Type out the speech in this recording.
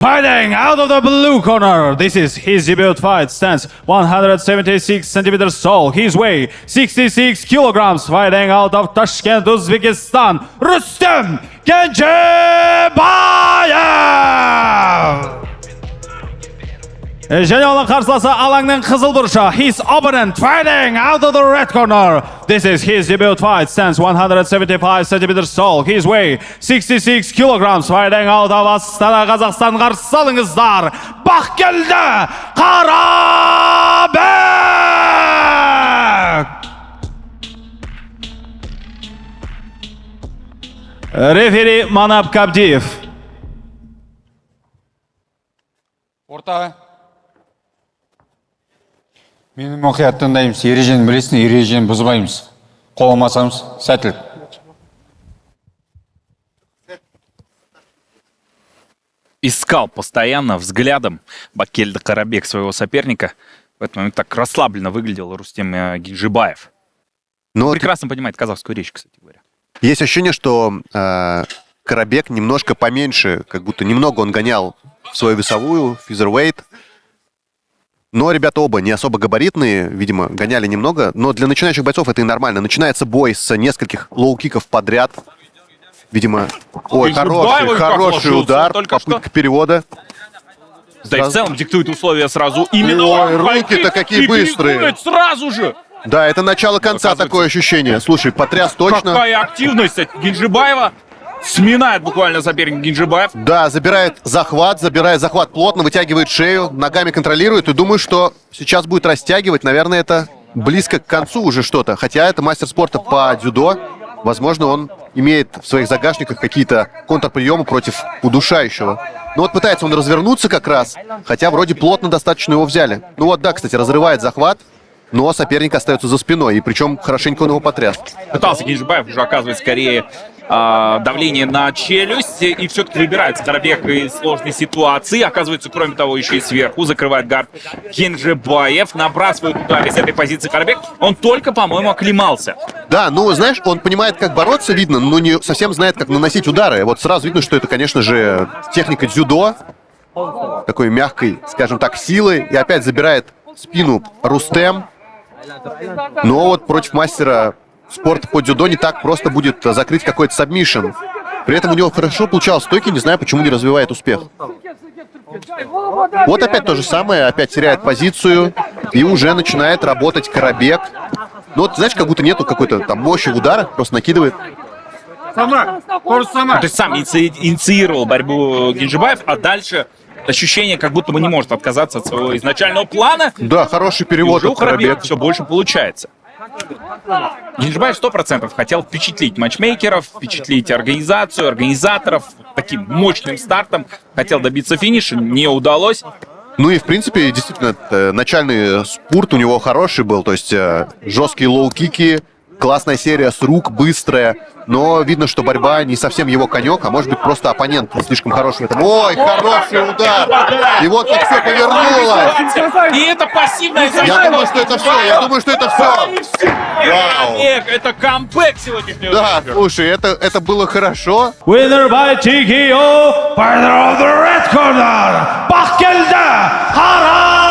Fighting out of the blue corner. This is his debut fight. Stands 176 centimeters tall. His weight 66 kilograms. Fighting out of Tashkent, Uzbekistan. Rustem Kenjibayev. Және оның қарсыласы алаңның қызыл бұрышы. His opponent fighting out of the red corner. This is his debut fight. Stands 175 centimeters tall. His weight 66 kilograms. Fighting out of Астана, Қазақстан. Қарсы алыңыздар. Бақкелді Қарабек. Рефери Манап Кабдиев. Орта. Менің мұқият тыңдаймыз. Ережені білесің, ережені бұзбаймыз. Қоламасамыз, сәттілік. Искал постоянно взглядом Баккелді Карабек своего соперника. В этот момент так расслабленно выглядел Рустем Генджибаев. Но Прекрасно понимает казахскую речь, кстати говоря. есть ощущение, что Карабек немножко поменьше, как будто немного он гонял в свою весовую, физервейт. Но ребята оба не особо габаритные, видимо, гоняли немного. Но для начинающих бойцов это и нормально. Начинается бой с нескольких лоу-киков подряд. Видимо, ой, хороший удар, попытка перевода. Да и в целом диктует условия сразу именно. Ой, руки-то какие быстрые. Сразу же. Да, это начало конца, такое ощущение. Слушай, потряс точно. Какая активность от Генджибаева. Сминает буквально соперник Генджибаев. Да, забирает захват плотно, вытягивает шею, ногами контролирует. И думаю, что сейчас будет растягивать. Наверное, это близко к концу уже что-то. Хотя это мастер спорта по дзюдо. Возможно, он имеет в своих загашниках какие-то контрприемы против удушающего. Ну вот пытается он развернуться как раз. Хотя вроде плотно достаточно его взяли. Ну вот, да, кстати, разрывает захват. Но соперник остается за спиной. И причем хорошенько он его потряс. Пытался Генджибаев уже оказывать скорее давление на челюсть, и все-таки выбирается Карабек из сложной ситуации. Оказывается, кроме того, еще и сверху закрывает гард Генджибаев, набрасывает удар из этой позиции Карабек. Он только, по-моему, оклемался. Да, ну, знаешь, он понимает, как бороться, видно, но не совсем знает, как наносить удары. Вот сразу видно, что это, конечно же, техника дзюдо. Такой мягкой, скажем так, силы. И опять забирает спину Рустем. Но вот против мастера спорта по дзюдо не так просто будет закрыть какой-то сабмишн. При этом у него хорошо получалось стойки, не знаю, почему не развивает успех. Вот опять то же самое, опять теряет позицию и уже начинает работать Карабек. Ну вот, знаешь, как будто нету какой-то там мощи удара, просто накидывает. Сама, тоже сама. То есть сам инициировал борьбу Генджибаев, а дальше ощущение, как будто бы не может отказаться от своего изначального плана. Да, хороший И перевод уже у от Карабек. Карабека все больше получается. Генджибаев 100% хотел впечатлить матчмейкеров, впечатлить организаторов таким мощным стартом. Хотел добиться финиша, не удалось. Ну и, в принципе, действительно, начальный спурт у него хороший был. То есть жесткие лоу-кики, классная серия с рук, быстрая. Но видно, что борьба не совсем его конек, а может быть просто оппонент не слишком хороший в этом. Ой, хороший удар! И вот как все повернулось! И это пассивная защита. Я думаю, что это все, Вау. Это камбэк сегодняшнего Да, вечера. слушай, это было хорошо. Winner by TKO, fighter of the red corner. Бақкелді Қарабек.